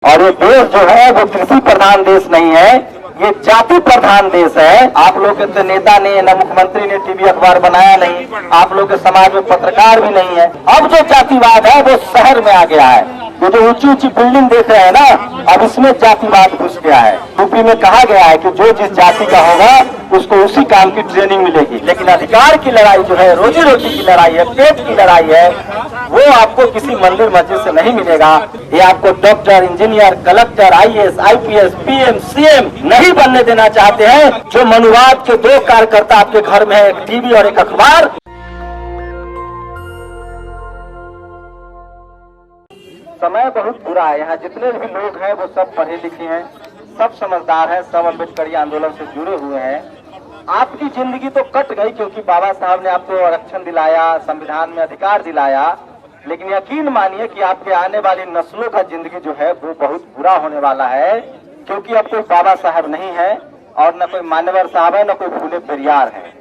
और ये देश जो है वो कृषि प्रधान देश नहीं है, ये जाति प्रधान देश है। आप लोग के नेता ने न मुख्यमंत्री ने टीवी अखबार बनाया नहीं, आप लोग के समाज में पत्रकार भी नहीं है। अब जो जातिवाद है वो शहर में आ गया है। ये जो ऊंची ऊंची बिल्डिंग देख रहे हैं ना, अब इसमें जातिवाद घुस गया है। यूपी में कहा गया है कि जो जिस जाति का होगा उसको उसी काम की ट्रेनिंग मिलेगी, लेकिन अधिकार की लड़ाई जो है, रोजी रोटी की लड़ाई है, पेट की लड़ाई है, वो आपको किसी मंदिर मस्जिद से नहीं मिलेगा। ये आपको doctor, engineer, collector, IAS, IPS, PM, CM नहीं बनने देना चाहते हैं। जो मनुवाद के दो कार्यकर्ता आपके घर में है, एक टीवी और एक अखबार। समय बहुत बुरा है। यहाँ जितने भी लोग हैं वो सब पढ़े लिखे हैं, सब समझदार हैं, सब अम्बेडकरी आंदोलन से जुड़े हुए हैं। आपकी जिंदगी तो कट गई क्योंकि बाबा साहब ने आपको आरक्षण दिलाया, संविधान में अधिकार दिलाया, लेकिन यकीन मानिए कि आपके आने वाली नस्लों का जिंदगी जो है वो बहुत बुरा होने वाला है, क्योंकि अब कोई बाबा साहब नहीं है और न कोई मान्यवर साहब है, न कोई फूले पेरियार है।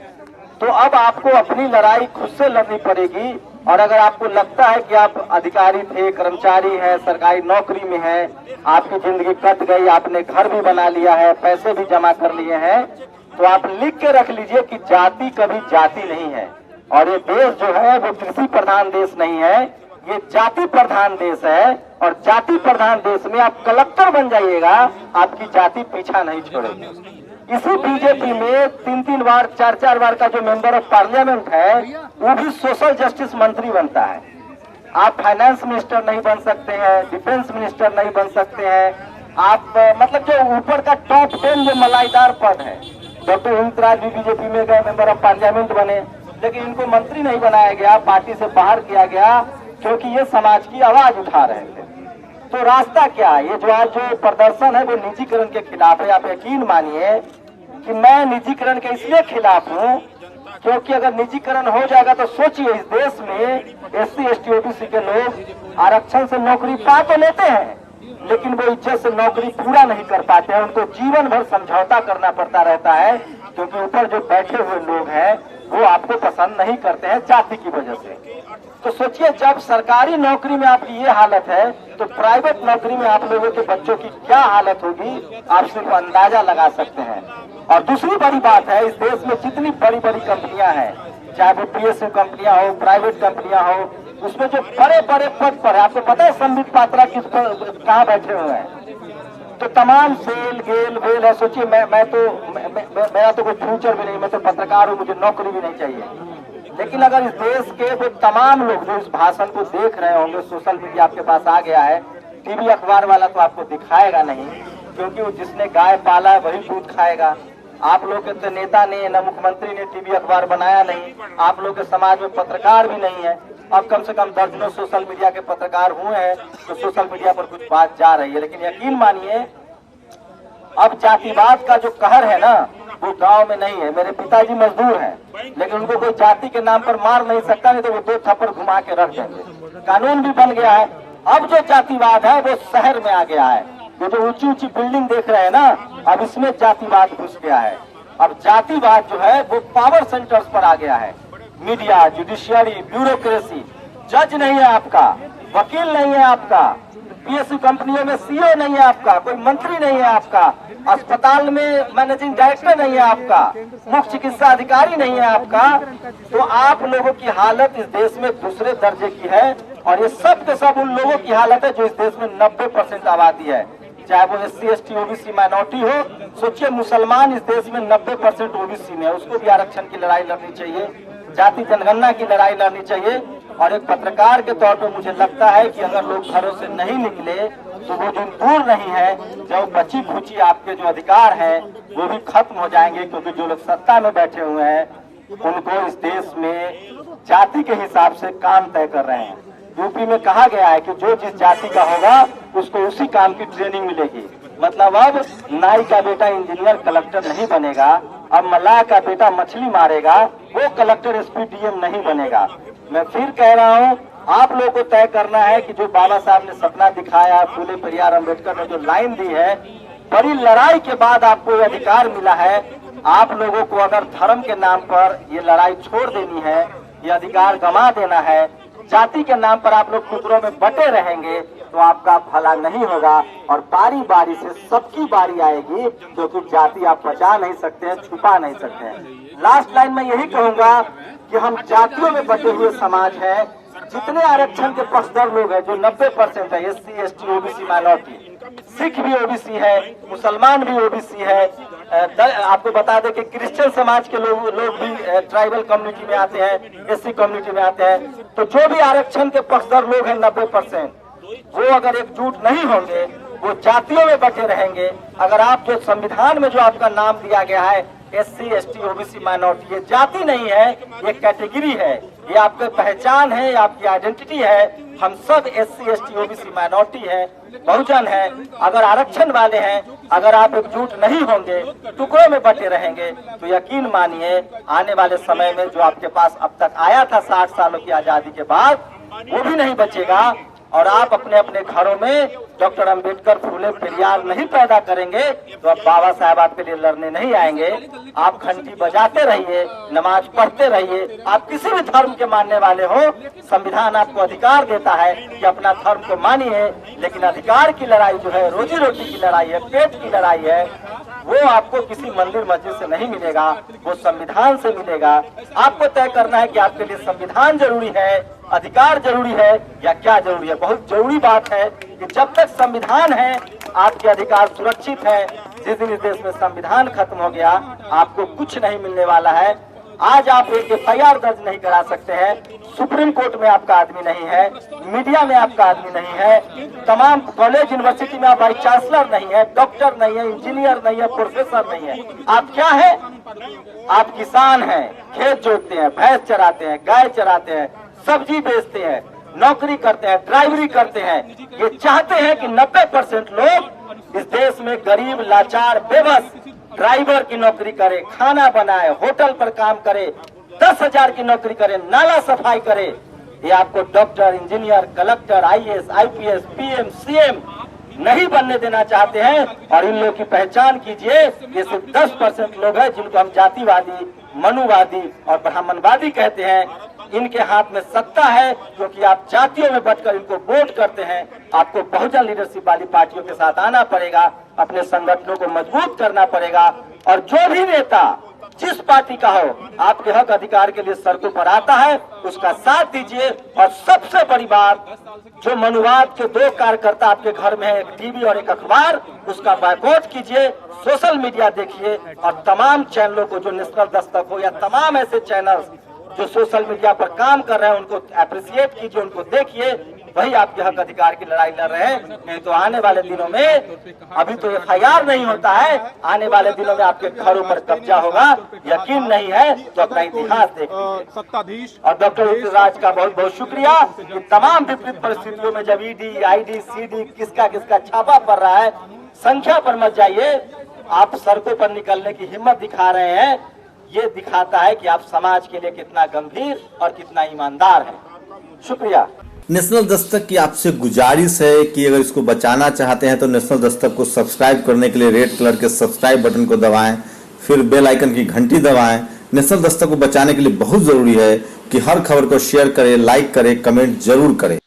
तो अब आपको अपनी लड़ाई खुद से लड़नी पड़ेगी। और अगर आपको लगता है कि आप अधिकारी थे, कर्मचारी हैं, सरकारी नौकरी में हैं, आपकी जिंदगी कट गई, आपने घर भी बना लिया है, पैसे भी जमा कर लिए हैं, तो आप लिख के रख लीजिए कि जाति कभी जाति नहीं है। और ये देश जो है वो कृषि प्रधान देश नहीं है, ये जाति प्रधान देश है। और जाति प्रधान देश में आप कलेक्टर बन जाइएगा, आपकी जाति पीछा नहीं छोड़ेगी। इसी बीजेपी में 3-3 बार 4-4 बार का जो मेंबर ऑफ पार्लियामेंट है वो भी सोशल जस्टिस मंत्री बनता है। आप फाइनेंस मिनिस्टर नहीं बन सकते हैं, डिफेंस मिनिस्टर नहीं बन सकते हैं। आप मतलब जो ऊपर का टॉप 10 जो मलाईदार पद है, डॉक्टर हिंदराज भी बीजेपी में गए, मेंबर ऑफ पार्लियामेंट बने, लेकिन इनको मंत्री नहीं बनाया गया, पार्टी से बाहर किया गया, क्योंकि ये समाज की आवाज उठा रहे थे। तो रास्ता क्या है? ये जो आज जो प्रदर्शन है वो निजीकरण के खिलाफ है। आप यकीन मानिए कि मैं निजीकरण के इसलिए खिलाफ हूँ क्योंकि अगर निजीकरण हो जाएगा तो सोचिए, इस देश में एससी, एसटी, ओबीसी के लोग आरक्षण से नौकरी पा तो लेते हैं, लेकिन वो इज्जत से नौकरी पूरा नहीं कर पाते हैं। उनको जीवन भर समझौता करना पड़ता रहता है, क्योंकि ऊपर जो बैठे हुए लोग हैं वो आपको पसंद नहीं करते हैं जाति की वजह से। तो सोचिए, जब सरकारी नौकरी में आपकी ये हालत है तो प्राइवेट नौकरी में आप लोगों के बच्चों की क्या हालत होगी, आप सिर्फ अंदाजा लगा सकते हैं। और दूसरी बड़ी बात है, इस देश में जितनी बड़ी बड़ी कंपनियां हैं, चाहे वो पीएसयू कंपनियां हो, प्राइवेट कंपनियां हो, उसमें जो बड़े बड़े पद पर है, आपको पता है संबित पात्रा किस पर कहाँ बैठे हुए हैं? तो तमाम सेल गेल वेल है। सोचिए, मेरा तो कोई फ्यूचर भी नहीं, मैं तो पत्रकार हूँ, मुझे नौकरी भी नहीं चाहिए। लेकिन अगर इस देश के वो तमाम लोग जो इस भाषण को देख रहे होंगे, सोशल मीडिया आपके पास आ गया है, टीवी अखबार वाला तो आपको दिखाएगा नहीं, क्योंकि वो जिसने गाय पाला है वही दूध खाएगा। आप लोग के तो नेता ने न मुख्यमंत्री ने टीवी अखबार बनाया नहीं, आप लोग के समाज में पत्रकार भी नहीं है। अब कम से कम दर्जनों सोशल मीडिया के पत्रकार हुए हैं तो सोशल मीडिया पर कुछ बात जा रही है। लेकिन यकीन मानिए, अब जातिवाद का जो कहर है ना, वो गांव में नहीं है। मेरे पिताजी मजदूर हैं, लेकिन उनको कोई जाति के नाम पर मार नहीं सकता, नहीं तो वो 2 थप्पड़ घुमा के रख देंगे। कानून भी बन गया है। अब जो जातिवाद है वो शहर में आ गया है। ये जो ऊंची ऊंची बिल्डिंग देख रहे हैं ना, अब इसमें जातिवाद घुस गया है। अब जातिवाद जो है वो पावर सेंटर्स पर आ गया है। मीडिया, जुडिशियरी, ब्यूरोक्रेसी, जज नहीं है आपका, वकील नहीं है आपका, पीएसयू कंपनियों में सीईओ नहीं है आपका, कोई मंत्री नहीं है आपका, अस्पताल में मैनेजिंग डायरेक्टर नहीं है आपका, मुख्य चिकित्सा अधिकारी नहीं है आपका। तो आप लोगों की हालत इस देश में दूसरे दर्जे की है। और ये सब के सब उन लोगों की हालत है जो इस देश में 90% आबादी है, चाहे वो एससी, एसटी, ओबीसी माइनॉरिटी हो। सोचिए, मुसलमान इस देश में 90% ओबीसी में है, उसको भी आरक्षण की लड़ाई लड़नी चाहिए, जाति जनगणना की लड़ाई लड़नी चाहिए। और एक पत्रकार के तौर पर मुझे लगता है कि अगर लोग घरों से नहीं निकले तो वो दिन दूर नहीं है जब बची खुची आपके जो अधिकार हैं वो भी खत्म हो जाएंगे, क्योंकि जो लोग सत्ता में बैठे हुए हैं उनको इस देश में जाति के हिसाब से काम तय कर रहे हैं। यूपी में कहा गया है कि जो जिस जाति का होगा उसको उसी काम की ट्रेनिंग मिलेगी। मतलब अब नाई का बेटा इंजीनियर कलेक्टर नहीं बनेगा, अब मल्लाह का बेटा मछली मारेगा वो कलेक्टर एसपी डीएम नहीं बनेगा। मैं फिर कह रहा हूँ, आप लोगों को तय करना है कि जो बाबा साहब ने सपना दिखाया, फूले पेरियार अम्बेडकर ने जो लाइन दी है, बड़ी लड़ाई के बाद आपको ये अधिकार मिला है। आप लोगों को अगर धर्म के नाम पर ये लड़ाई छोड़ देनी है, ये अधिकार गंवा देना है, जाति के नाम पर आप लोग टुकड़ों में बटे रहेंगे, तो आपका भला नहीं होगा और बारी बारी से सबकी बारी आएगी, क्योंकि जाति आप बचा नहीं सकते हैं, छुपा नहीं सकते हैं। लास्ट लाइन में यही कहूंगा कि हम जातियों में बटे हुए समाज है। जितने आरक्षण के पक्षधर लोग हैं, जो 90% है, SC ST OBC minority, Sikh भी ओबीसी है, मुसलमान भी ओबीसी है। आपको बता दें कि क्रिश्चियन समाज के लोग भी ट्राइबल कम्युनिटी में आते हैं, SC कम्युनिटी में आते हैं। तो जो भी आरक्षण के पक्षधर लोग हैं 90%, वो अगर एकजुट नहीं होंगे, वो जातियों में बटे रहेंगे। अगर आप जो संविधान में जो आपका नाम दिया गया है SC ST OBC माइनॉरिटी, ये जाति नहीं है, ये कैटेगरी है, ये आपकी पहचान है, ये आपकी आइडेंटिटी है। हम सब SC ST OBC माइनॉरिटी है, बहुजन है। अगर आरक्षण वाले हैं, अगर आप एकजुट नहीं होंगे, टुकड़ों में बटे रहेंगे, तो यकीन मानिए आने वाले समय में जो आपके पास अब तक आया था 60 सालों की आजादी के बाद, वो भी नहीं बचेगा। और आप अपने अपने घरों में डॉक्टर अंबेडकर, फूले, पेरियार नहीं पैदा करेंगे, तो अब बाबा साहब आपके लिए लड़ने नहीं आएंगे। आप घंटी बजाते रहिए, नमाज पढ़ते रहिए। आप किसी भी धर्म के मानने वाले हो, संविधान आपको अधिकार देता है कि अपना धर्म को मानिए, लेकिन अधिकार की लड़ाई जो है, रोजी रोटी की लड़ाई है, पेट की लड़ाई है, वो आपको किसी मंदिर मस्जिद से नहीं मिलेगा, वो संविधान से मिलेगा। आपको तय करना है कि आपके लिए संविधान जरूरी है, अधिकार जरूरी है या क्या जरूरी है। बहुत जरूरी बात है कि जब तक संविधान है, आपके अधिकार सुरक्षित है। जिस दिन इस देश में संविधान खत्म हो गया, आपको कुछ नहीं मिलने वाला है। आज आप एक FIR दर्ज नहीं करा सकते हैं, सुप्रीम कोर्ट में आपका आदमी नहीं है, मीडिया में आपका आदमी नहीं है, तमाम कॉलेज यूनिवर्सिटी में आप वाइस चांसलर नहीं है, डॉक्टर नहीं है, इंजीनियर नहीं है, प्रोफेसर नहीं है। आप क्या है? आप किसान हैं, खेत जोतते हैं, भैंस चराते हैं, गाय चराते हैं, सब्जी बेचते हैं, नौकरी करते हैं, ड्राइवरी करते हैं। ये चाहते हैं कि 90% लोग इस देश में गरीब, लाचार, बेबस ड्राइवर की नौकरी करे, खाना बनाए, होटल पर काम करे, 10,000 की नौकरी करे, नाला सफाई करे। ये आपको doctor, engineer, collector, IAS, IPS, PM, CM नहीं बनने देना चाहते हैं। और इन लोगों की पहचान कीजिए, ये सिर्फ 10% लोग हैं जिनको हम जातिवादी, मनुवादी और ब्राह्मणवादी कहते हैं। इनके हाथ में सत्ता है, क्योंकि आप जातियों में बंटकर इनको वोट करते हैं। आपको बहुजन लीडरशिप वाली पार्टियों के साथ आना पड़ेगा, अपने संगठनों को मजबूत करना पड़ेगा। और जो भी नेता जिस पार्टी का हो, आपके हक अधिकार के लिए सड़कों पर आता है, उसका साथ दीजिए। और सबसे बड़ी बात, जो मनुवाद के 2 कार्यकर्ता आपके घर में है, एक टीवी और एक अखबार, उसका बायकॉट कीजिए। सोशल मीडिया देखिए और तमाम चैनलों को, जो नेशनल दस्तक हो या तमाम ऐसे चैनल्स जो सोशल मीडिया पर काम कर रहे हैं, उनको अप्रिशिएट कीजिए, उनको देखिए। वही आपके हक अधिकार की लड़ाई लड़ रहे हैं। नहीं तो आने वाले दिनों में, अभी तो FIR नहीं होता है, आने वाले दिनों में आपके घरों पर कब्जा होगा। यकीन नहीं है तो अपना इतिहास देखिए। और डॉक्टर ऋतुराज का बहुत बहुत शुक्रिया कि तमाम विपरीत परिस्थितियों में जब ED, ID, CD किसका किसका छापा पड़ रहा है, संख्या पर मत जाइए, आप सड़कों पर निकलने की हिम्मत दिखा रहे हैं। ये दिखाता है कि आप समाज के लिए कितना गंभीर और कितना ईमानदार हैं। शुक्रिया। नेशनल दस्तक की आपसे गुजारिश है कि अगर इसको बचाना चाहते हैं तो नेशनल दस्तक को सब्सक्राइब करने के लिए रेड कलर के सब्सक्राइब बटन को दबाएं, फिर बेल आइकन की घंटी दबाएं। नेशनल दस्तक को बचाने के लिए बहुत जरूरी है कि हर खबर को शेयर करें, लाइक करें, कमेंट जरूर करें।